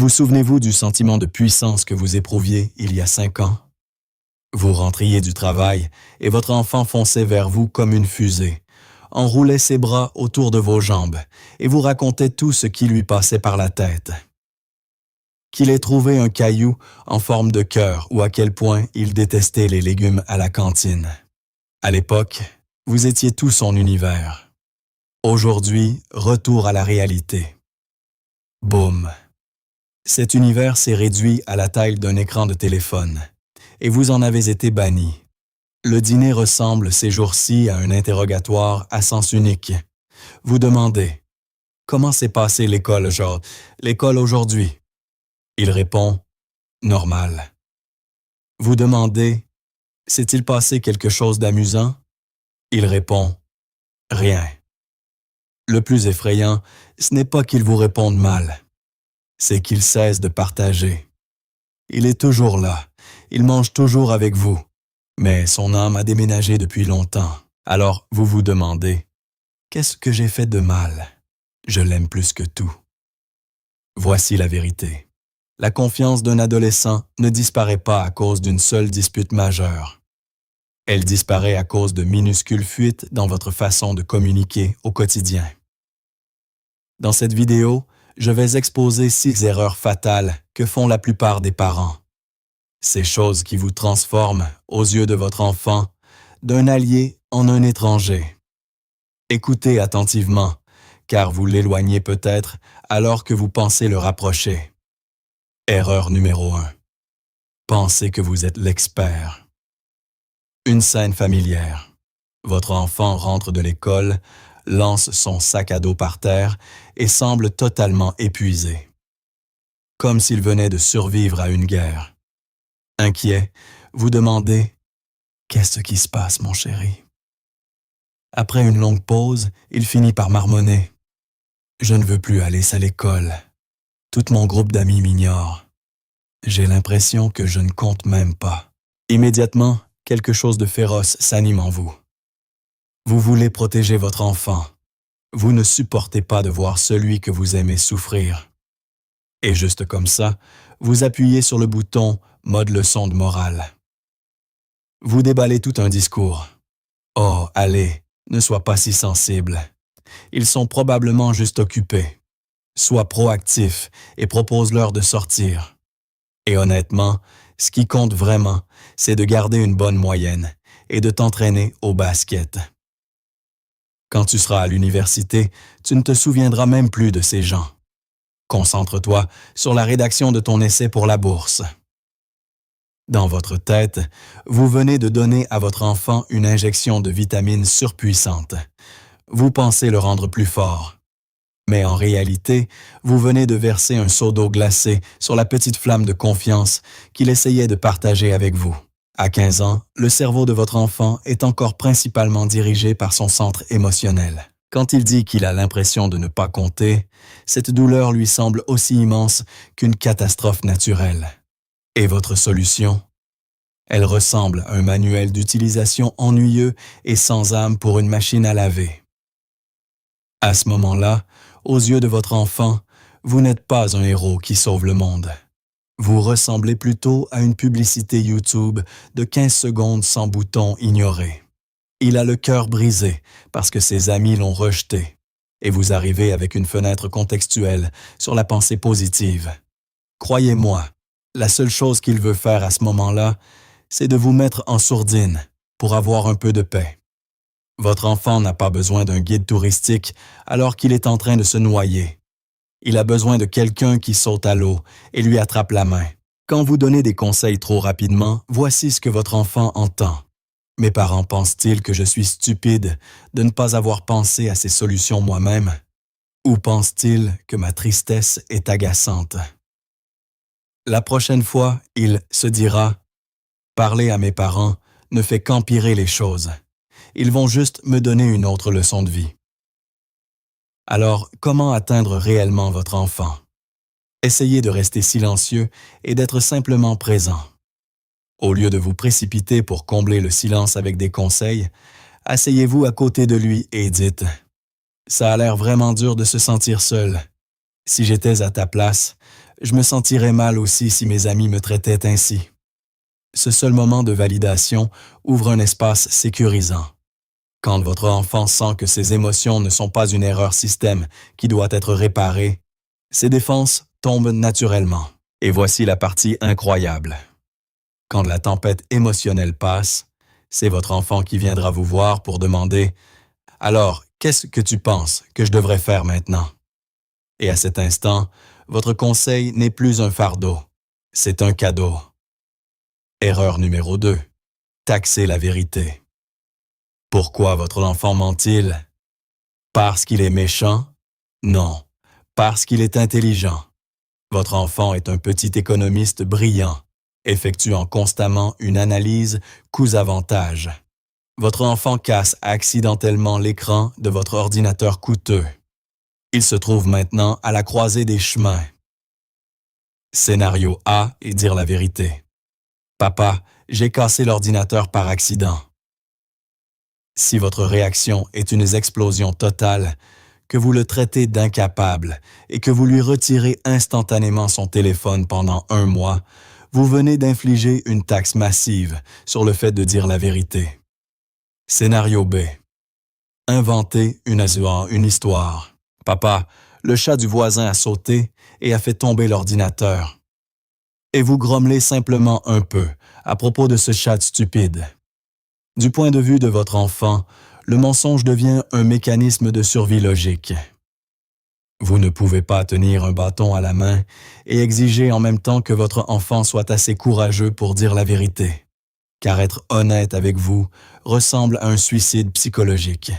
Vous souvenez-vous du sentiment de puissance que vous éprouviez il y a 5 ans? Vous rentriez du travail et votre enfant fonçait vers vous comme une fusée, enroulait ses bras autour de vos jambes et vous racontait tout ce qui lui passait par la tête. Qu'il ait trouvé un caillou en forme de cœur ou à quel point il détestait les légumes à la cantine. À l'époque, vous étiez tout son univers. Aujourd'hui, retour à la réalité. Boum! Cet univers s'est réduit à la taille d'un écran de téléphone, et vous en avez été banni. Le dîner ressemble ces jours-ci à un interrogatoire à sens unique. Vous demandez « Comment s'est passée l'école aujourd'hui? » Il répond « Normal. » Vous demandez « S'est-il passé quelque chose d'amusant? » Il répond « Rien. » Le plus effrayant, ce n'est pas qu'il vous réponde mal, c'est qu'il cesse de partager. Il est toujours là, il mange toujours avec vous, mais son âme a déménagé depuis longtemps. Alors vous vous demandez, qu'est-ce que j'ai fait de mal? Je l'aime plus que tout. Voici la vérité. La confiance d'un adolescent ne disparaît pas à cause d'une seule dispute majeure. Elle disparaît à cause de minuscules fuites dans votre façon de communiquer au quotidien. Dans cette vidéo, je vais exposer 6 erreurs fatales que font la plupart des parents. Ces choses qui vous transforment, aux yeux de votre enfant, d'un allié en un étranger. Écoutez attentivement, car vous l'éloignez peut-être alors que vous pensez le rapprocher. Erreur numéro 1. Pensez que vous êtes l'expert. Une scène familière. Votre enfant rentre de l'école, lance son sac à dos par terre et semble totalement épuisé. Comme s'il venait de survivre à une guerre. Inquiet, vous demandez « Qu'est-ce qui se passe, mon chéri? » Après une longue pause, il finit par marmonner « Je ne veux plus aller à l'école. Tout mon groupe d'amis m'ignore. J'ai l'impression que je ne compte même pas. » Immédiatement, quelque chose de féroce s'anime en vous. Vous voulez protéger votre enfant. Vous ne supportez pas de voir celui que vous aimez souffrir. Et juste comme ça, vous appuyez sur le bouton « Mode leçon de morale ». Vous déballez tout un discours. « Oh, allez, ne sois pas si sensible. Ils sont probablement juste occupés. Sois proactif et propose-leur de sortir. » Et honnêtement, ce qui compte vraiment, c'est de garder une bonne moyenne et de t'entraîner au basket. Quand tu seras à l'université, tu ne te souviendras même plus de ces gens. Concentre-toi sur la rédaction de ton essai pour la bourse. Dans votre tête, vous venez de donner à votre enfant une injection de vitamines surpuissante. Vous pensez le rendre plus fort. Mais en réalité, vous venez de verser un seau d'eau glacée sur la petite flamme de confiance qu'il essayait de partager avec vous. À 15 ans, le cerveau de votre enfant est encore principalement dirigé par son centre émotionnel. Quand il dit qu'il a l'impression de ne pas compter, cette douleur lui semble aussi immense qu'une catastrophe naturelle. Et votre solution? Elle ressemble à un manuel d'utilisation ennuyeux et sans âme pour une machine à laver. À ce moment-là, aux yeux de votre enfant, vous n'êtes pas un héros qui sauve le monde. Vous ressemblez plutôt à une publicité YouTube de 15 secondes sans bouton ignoré. Il a le cœur brisé parce que ses amis l'ont rejeté et vous arrivez avec une fenêtre contextuelle sur la pensée positive. Croyez-moi, la seule chose qu'il veut faire à ce moment-là, c'est de vous mettre en sourdine pour avoir un peu de paix. Votre enfant n'a pas besoin d'un guide touristique alors qu'il est en train de se noyer. Il a besoin de quelqu'un qui saute à l'eau et lui attrape la main. Quand vous donnez des conseils trop rapidement, voici ce que votre enfant entend. Mes parents pensent-ils que je suis stupide de ne pas avoir pensé à ces solutions moi-même? Ou pensent-ils que ma tristesse est agaçante? La prochaine fois, il se dira « Parler à mes parents ne fait qu'empirer les choses. Ils vont juste me donner une autre leçon de vie. » Alors, comment atteindre réellement votre enfant? Essayez de rester silencieux et d'être simplement présent. Au lieu de vous précipiter pour combler le silence avec des conseils, asseyez-vous à côté de lui et dites « Ça a l'air vraiment dur de se sentir seul. Si j'étais à ta place, Je me sentirais mal aussi si mes amis me traitaient ainsi. Ce seul moment de validation ouvre un espace sécurisant. Quand votre enfant sent que ses émotions ne sont pas une erreur système qui doit être réparée, ses défenses tombent naturellement. Et voici la partie incroyable. Quand la tempête émotionnelle passe, c'est votre enfant qui viendra vous voir pour demander « Alors, qu'est-ce que tu penses que je devrais faire maintenant ?» Et à cet instant, votre conseil n'est plus un fardeau, c'est un cadeau. Erreur numéro 2. Taxer la vérité. Pourquoi votre enfant ment-il? Parce qu'il est méchant? Non, parce qu'il est intelligent. Votre enfant est un petit économiste brillant, effectuant constamment une analyse coûts-avantages. Votre enfant casse accidentellement l'écran de votre ordinateur coûteux. Il se trouve maintenant à la croisée des chemins. Scénario A et dire la vérité. Papa, j'ai cassé l'ordinateur par accident. Si votre réaction est une explosion totale, que vous le traitez d'incapable et que vous lui retirez instantanément son téléphone pendant 1 mois, vous venez d'infliger une taxe massive sur le fait de dire la vérité. Scénario B. Inventez une histoire. Papa, le chat du voisin a sauté et a fait tomber l'ordinateur. Et vous grommelez simplement un peu à propos de ce chat stupide. Du point de vue de votre enfant, le mensonge devient un mécanisme de survie logique. Vous ne pouvez pas tenir un bâton à la main et exiger en même temps que votre enfant soit assez courageux pour dire la vérité, car être honnête avec vous ressemble à un suicide psychologique.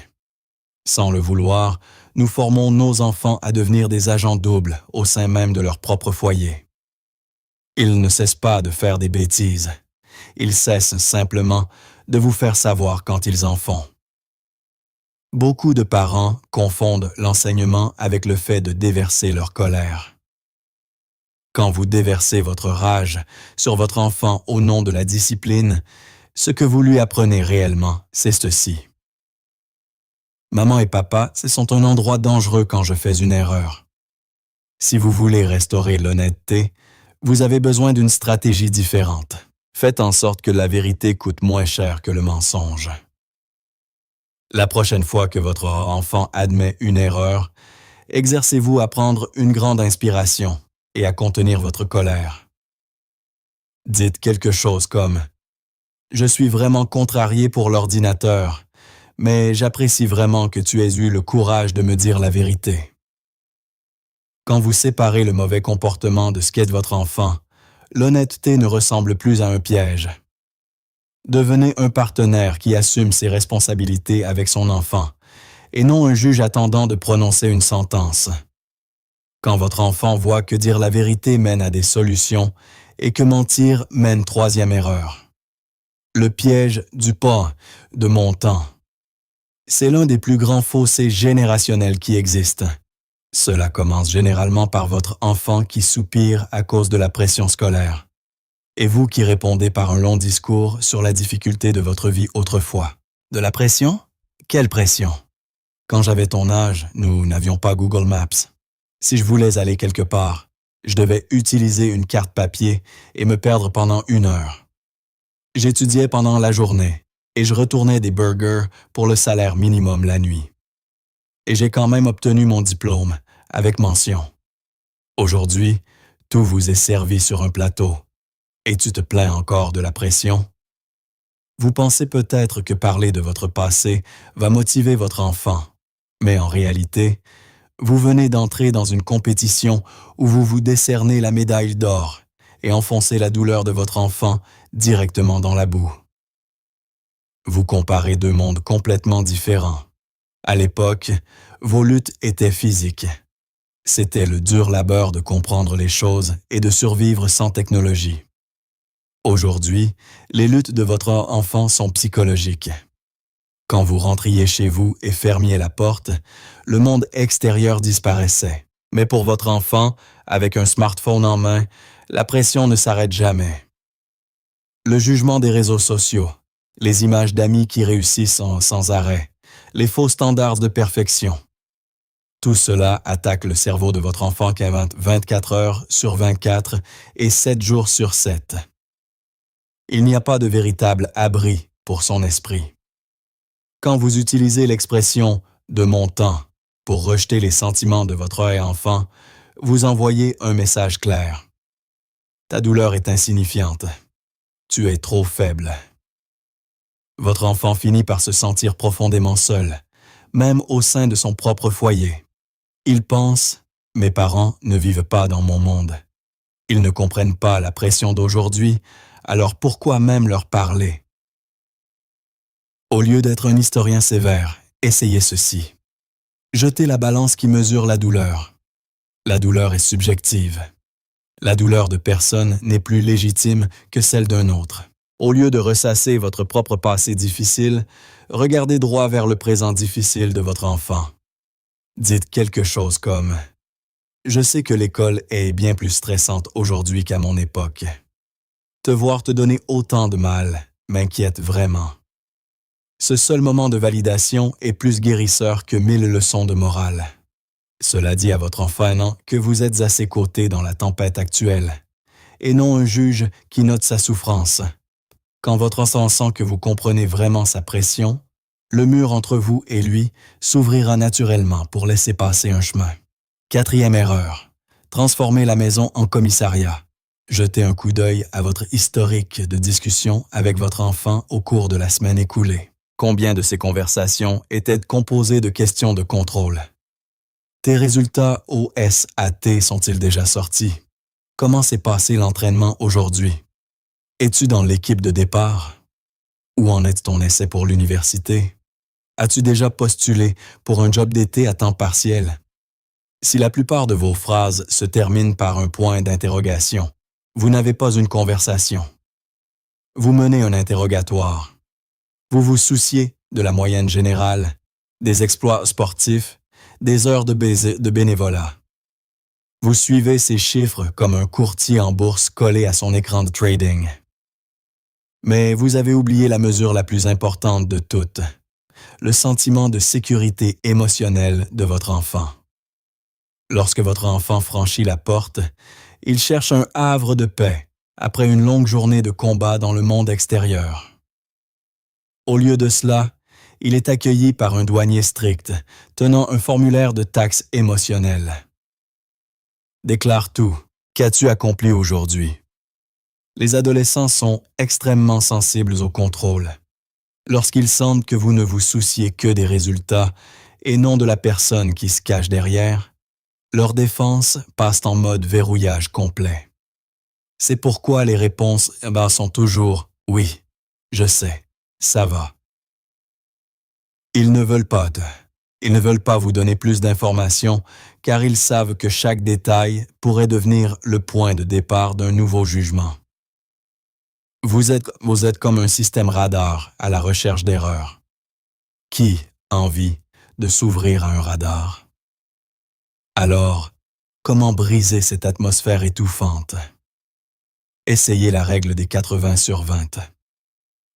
Sans le vouloir, nous formons nos enfants à devenir des agents doubles au sein même de leur propre foyer. Ils ne cessent pas de faire des bêtises. Ils cessent simplement de vous faire savoir quand ils en font. Beaucoup de parents confondent l'enseignement avec le fait de déverser leur colère. Quand vous déversez votre rage sur votre enfant au nom de la discipline, ce que vous lui apprenez réellement, c'est ceci. Maman et papa, ce sont un endroit dangereux quand je fais une erreur. Si vous voulez restaurer l'honnêteté, vous avez besoin d'une stratégie différente. Faites en sorte que la vérité coûte moins cher que le mensonge. La prochaine fois que votre enfant admet une erreur, exercez-vous à prendre une grande inspiration et à contenir votre colère. Dites quelque chose comme « Je suis vraiment contrarié pour l'ordinateur, mais j'apprécie vraiment que tu aies eu le courage de me dire la vérité. » Quand vous séparez le mauvais comportement de ce qu'est votre enfant, l'honnêteté ne ressemble plus à un piège. Devenez un partenaire qui assume ses responsabilités avec son enfant, et non un juge attendant de prononcer une sentence. Quand votre enfant voit que dire la vérité mène à des solutions et que mentir mène 3e erreur. Le piège du pas de mon temps. C'est l'un des plus grands fossés générationnels qui existent. Cela commence généralement par votre enfant qui soupire à cause de la pression scolaire. Et vous qui répondez par un long discours sur la difficulté de votre vie autrefois. De la pression? Quelle pression? Quand j'avais ton âge, nous n'avions pas Google Maps. Si je voulais aller quelque part, je devais utiliser une carte papier et me perdre pendant 1 heure. J'étudiais pendant la journée et je retournais des burgers pour le salaire minimum la nuit. Et j'ai quand même obtenu mon diplôme, avec mention. Aujourd'hui, tout vous est servi sur un plateau. Et tu te plains encore de la pression? Vous pensez peut-être que parler de votre passé va motiver votre enfant, mais en réalité, vous venez d'entrer dans une compétition où vous vous décernez la médaille d'or et enfoncez la douleur de votre enfant directement dans la boue. Vous comparez 2 mondes complètement différents. À l'époque, vos luttes étaient physiques. C'était le dur labeur de comprendre les choses et de survivre sans technologie. Aujourd'hui, les luttes de votre enfant sont psychologiques. Quand vous rentriez chez vous et fermiez la porte, le monde extérieur disparaissait. Mais pour votre enfant, avec un smartphone en main, la pression ne s'arrête jamais. Le jugement des réseaux sociaux, les images d'amis qui réussissent sans arrêt, les faux standards de perfection. Tout cela attaque le cerveau de votre enfant qui a 24 heures sur 24 et 7 jours sur 7. Il n'y a pas de véritable abri pour son esprit. Quand vous utilisez l'expression « de mon temps » pour rejeter les sentiments de votre enfant, vous envoyez un message clair. Ta douleur est insignifiante. Tu es trop faible. Votre enfant finit par se sentir profondément seul, même au sein de son propre foyer. Il pense « Mes parents ne vivent pas dans mon monde. Ils ne comprennent pas la pression d'aujourd'hui, alors pourquoi même leur parler ?» Au lieu d'être un historien sévère, essayez ceci. Jetez la balance qui mesure la douleur. La douleur est subjective. La douleur de personne n'est plus légitime que celle d'un autre. Au lieu de ressasser votre propre passé difficile, regardez droit vers le présent difficile de votre enfant. Dites quelque chose comme « Je sais que l'école est bien plus stressante aujourd'hui qu'à mon époque. Te voir te donner autant de mal m'inquiète vraiment. » Ce seul moment de validation est plus guérisseur que 1000 leçons de morale. Cela dit à votre enfant que vous êtes à ses côtés dans la tempête actuelle, et non un juge qui note sa souffrance. Quand votre enfant sent que vous comprenez vraiment sa pression, le mur entre vous et lui s'ouvrira naturellement pour laisser passer un chemin. 4e erreur. Transformer la maison en commissariat. Jetez un coup d'œil à votre historique de discussion avec votre enfant au cours de la semaine écoulée. Combien de ces conversations étaient composées de questions de contrôle? Tes résultats au SAT sont-ils déjà sortis? Comment s'est passé l'entraînement aujourd'hui? Es-tu dans l'équipe de départ? Où en est ton essai pour l'université? As-tu déjà postulé pour un job d'été à temps partiel? Si la plupart de vos phrases se terminent par un point d'interrogation, vous n'avez pas une conversation. Vous menez un interrogatoire. Vous vous souciez de la moyenne générale, des exploits sportifs, des heures de bénévolat. Vous suivez ces chiffres comme un courtier en bourse collé à son écran de trading. Mais vous avez oublié la mesure la plus importante de toutes, le sentiment de sécurité émotionnelle de votre enfant. Lorsque votre enfant franchit la porte, il cherche un havre de paix après une longue journée de combat dans le monde extérieur. Au lieu de cela, il est accueilli par un douanier strict, tenant un formulaire de taxe émotionnelle. Déclare tout. Qu'as-tu accompli aujourd'hui? Les adolescents sont extrêmement sensibles au contrôle. Lorsqu'ils sentent que vous ne vous souciez que des résultats et non de la personne qui se cache derrière, leurs défenses passent en mode verrouillage complet. C'est pourquoi les réponses sont toujours « oui, je sais, ça va ». Ils ne veulent pas vous donner plus d'informations car ils savent que chaque détail pourrait devenir le point de départ d'un nouveau jugement. Vous êtes comme un système radar à la recherche d'erreurs. Qui a envie de s'ouvrir à un radar? Alors, comment briser cette atmosphère étouffante? Essayez la règle des 80 sur 20.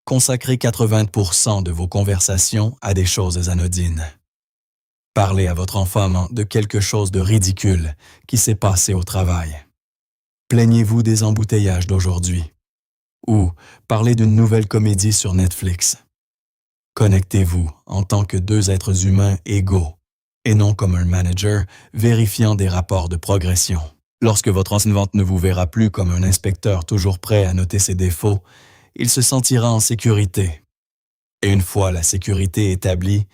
Consacrez 80% de vos conversations à des choses anodines. Parlez à votre enfant de quelque chose de ridicule qui s'est passé au travail. Plaignez-vous des embouteillages d'aujourd'hui. Ou parlez d'une nouvelle comédie sur Netflix. Connectez-vous en tant que deux êtres humains égaux et non comme un manager vérifiant des rapports de progression. Lorsque votre enseignante ne vous verra plus comme un inspecteur toujours prêt à noter ses défauts, il se sentira en sécurité. Et une fois la sécurité établie,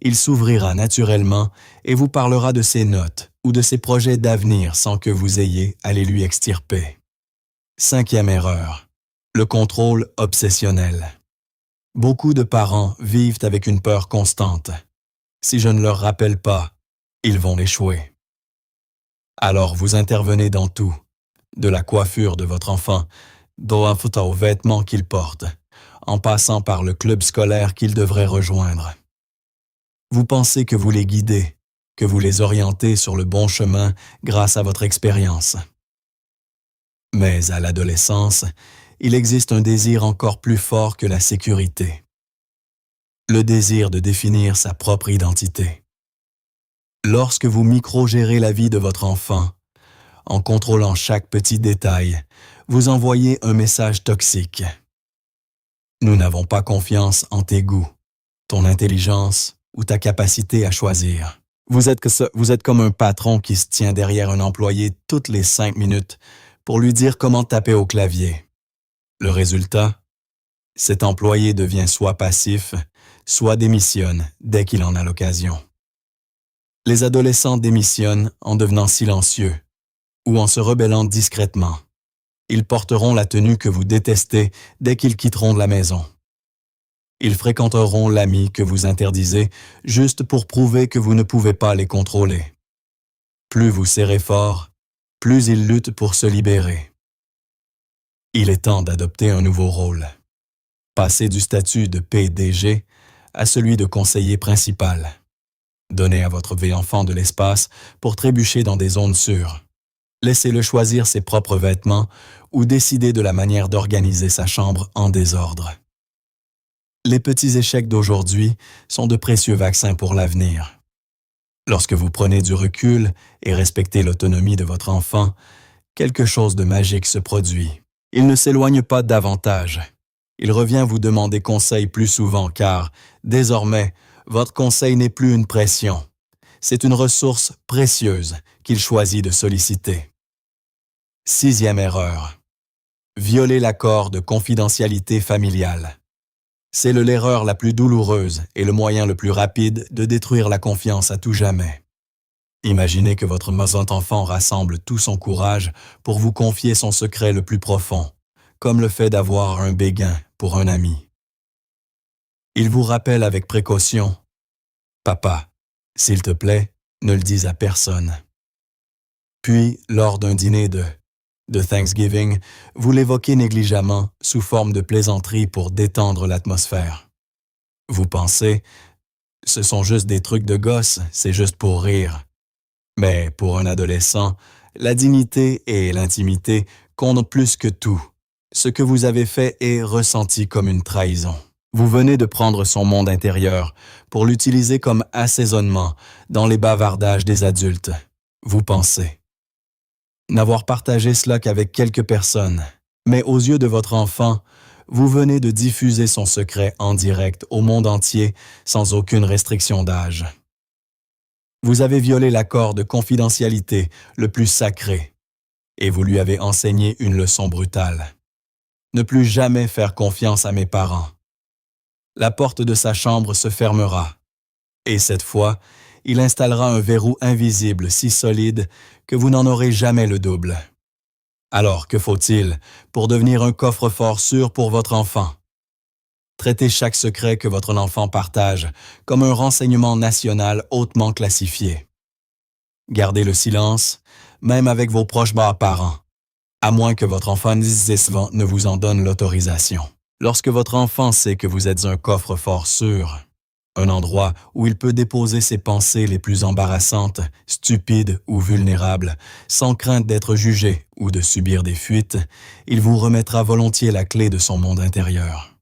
il s'ouvrira naturellement et vous parlera de ses notes ou de ses projets d'avenir sans que vous ayez à les lui extirper. 5e erreur. Le contrôle obsessionnel. Beaucoup de parents vivent avec une peur constante. Si je ne leur rappelle pas, ils vont l'échouer. Alors vous intervenez dans tout, de la coiffure de votre enfant, aux vêtements qu'il porte, en passant par le club scolaire qu'il devrait rejoindre. Vous pensez que vous les guidez, que vous les orientez sur le bon chemin grâce à votre expérience. Mais à l'adolescence, il existe un désir encore plus fort que la sécurité. Le désir de définir sa propre identité. Lorsque vous micro-gérez la vie de votre enfant, en contrôlant chaque petit détail, vous envoyez un message toxique. Nous n'avons pas confiance en tes goûts, ton intelligence ou ta capacité à choisir. Vous êtes comme un patron qui se tient derrière un employé toutes les 5 minutes pour lui dire comment taper au clavier. Le résultat? Cet employé devient soit passif, soit démissionne dès qu'il en a l'occasion. Les adolescents démissionnent en devenant silencieux ou en se rebellant discrètement. Ils porteront la tenue que vous détestez dès qu'ils quitteront de la maison. Ils fréquenteront l'ami que vous interdisez juste pour prouver que vous ne pouvez pas les contrôler. Plus vous serrez fort, plus ils luttent pour se libérer. Il est temps d'adopter un nouveau rôle. Passer du statut de PDG à celui de conseiller principal. Donnez à votre enfant de l'espace pour trébucher dans des zones sûres. Laissez-le choisir ses propres vêtements ou décider de la manière d'organiser sa chambre en désordre. Les petits échecs d'aujourd'hui sont de précieux vaccins pour l'avenir. Lorsque vous prenez du recul et respectez l'autonomie de votre enfant, quelque chose de magique se produit. Il ne s'éloigne pas davantage. Il revient vous demander conseil plus souvent car, désormais, votre conseil n'est plus une pression. C'est une ressource précieuse qu'il choisit de solliciter. 6e erreur. Violer l'accord de confidentialité familiale. C'est l'erreur la plus douloureuse et le moyen le plus rapide de détruire la confiance à tout jamais. Imaginez que votre enfant rassemble tout son courage pour vous confier son secret le plus profond, comme le fait d'avoir un béguin pour un ami. Il vous rappelle avec précaution « Papa, s'il te plaît, ne le dis à personne. » Puis, lors d'un dîner de Thanksgiving, vous l'évoquez négligemment sous forme de plaisanterie pour détendre l'atmosphère. Vous pensez « Ce sont juste des trucs de gosse, c'est juste pour rire. » Mais pour un adolescent, la dignité et l'intimité comptent plus que tout. Ce que vous avez fait est ressenti comme une trahison. Vous venez de prendre son monde intérieur pour l'utiliser comme assaisonnement dans les bavardages des adultes. Vous pensez n'avoir partagé cela qu'avec quelques personnes, mais aux yeux de votre enfant, vous venez de diffuser son secret en direct au monde entier sans aucune restriction d'âge. Vous avez violé l'accord de confidentialité le plus sacré et vous lui avez enseigné une leçon brutale. Ne plus jamais faire confiance à mes parents. La porte de sa chambre se fermera et cette fois, il installera un verrou invisible si solide que vous n'en aurez jamais le double. Alors, que faut-il pour devenir un coffre-fort sûr pour votre enfant? Traitez chaque secret que votre enfant partage comme un renseignement national hautement classifié. Gardez le silence, même avec vos proches parents, à moins que votre enfant ne vous en donne l'autorisation. Lorsque votre enfant sait que vous êtes un coffre-fort sûr, un endroit où il peut déposer ses pensées les plus embarrassantes, stupides ou vulnérables, sans crainte d'être jugé ou de subir des fuites, il vous remettra volontiers la clé de son monde intérieur.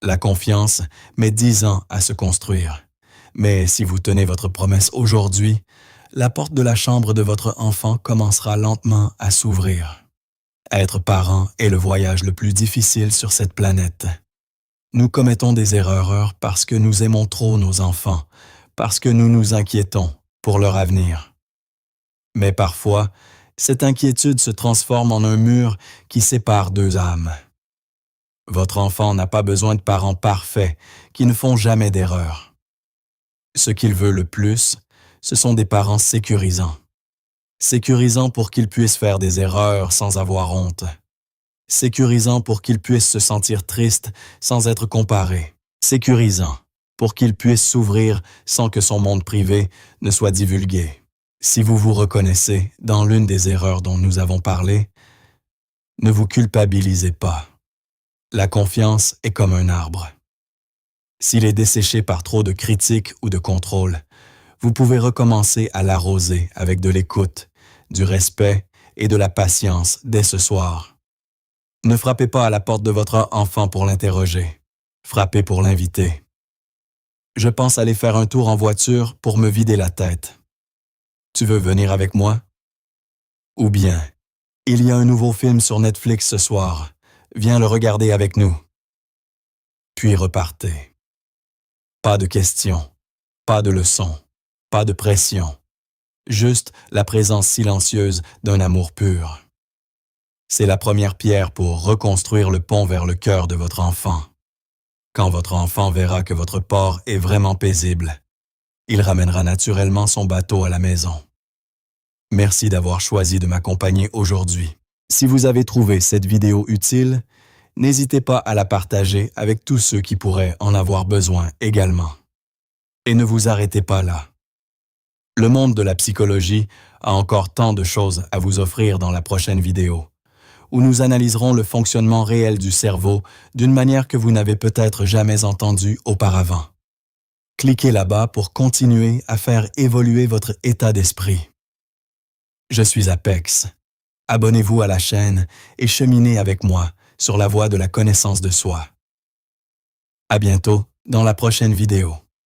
La confiance met 10 ans à se construire. Mais si vous tenez votre promesse aujourd'hui, la porte de la chambre de votre enfant commencera lentement à s'ouvrir. Être parent est le voyage le plus difficile sur cette planète. Nous commettons des erreurs parce que nous aimons trop nos enfants, parce que nous nous inquiétons pour leur avenir. Mais parfois, cette inquiétude se transforme en un mur qui sépare deux âmes. Votre enfant n'a pas besoin de parents parfaits qui ne font jamais d'erreurs. Ce qu'il veut le plus, ce sont des parents sécurisants. Sécurisants pour qu'ils puissent faire des erreurs sans avoir honte. Sécurisant pour qu'il puisse se sentir triste sans être comparé. Sécurisant pour qu'il puisse s'ouvrir sans que son monde privé ne soit divulgué. Si vous vous reconnaissez dans l'une des erreurs dont nous avons parlé, ne vous culpabilisez pas. La confiance est comme un arbre. S'il est desséché par trop de critiques ou de contrôle, vous pouvez recommencer à l'arroser avec de l'écoute, du respect et de la patience dès ce soir. Ne frappez pas à la porte de votre enfant pour l'interroger. Frappez pour l'inviter. Je pense aller faire un tour en voiture pour me vider la tête. Tu veux venir avec moi? Ou bien, il y a un nouveau film sur Netflix ce soir. Viens le regarder avec nous. Puis repartez. Pas de questions, pas de leçons, pas de pression. Juste la présence silencieuse d'un amour pur. C'est la première pierre pour reconstruire le pont vers le cœur de votre enfant. Quand votre enfant verra que votre port est vraiment paisible, il ramènera naturellement son bateau à la maison. Merci d'avoir choisi de m'accompagner aujourd'hui. Si vous avez trouvé cette vidéo utile, n'hésitez pas à la partager avec tous ceux qui pourraient en avoir besoin également. Et ne vous arrêtez pas là. Le monde de la psychologie a encore tant de choses à vous offrir dans la prochaine vidéo, où nous analyserons le fonctionnement réel du cerveau d'une manière que vous n'avez peut-être jamais entendue auparavant. Cliquez là-bas pour continuer à faire évoluer votre état d'esprit. Je suis Apex. Abonnez-vous à la chaîne et cheminez avec moi sur la voie de la connaissance de soi. À bientôt dans la prochaine vidéo.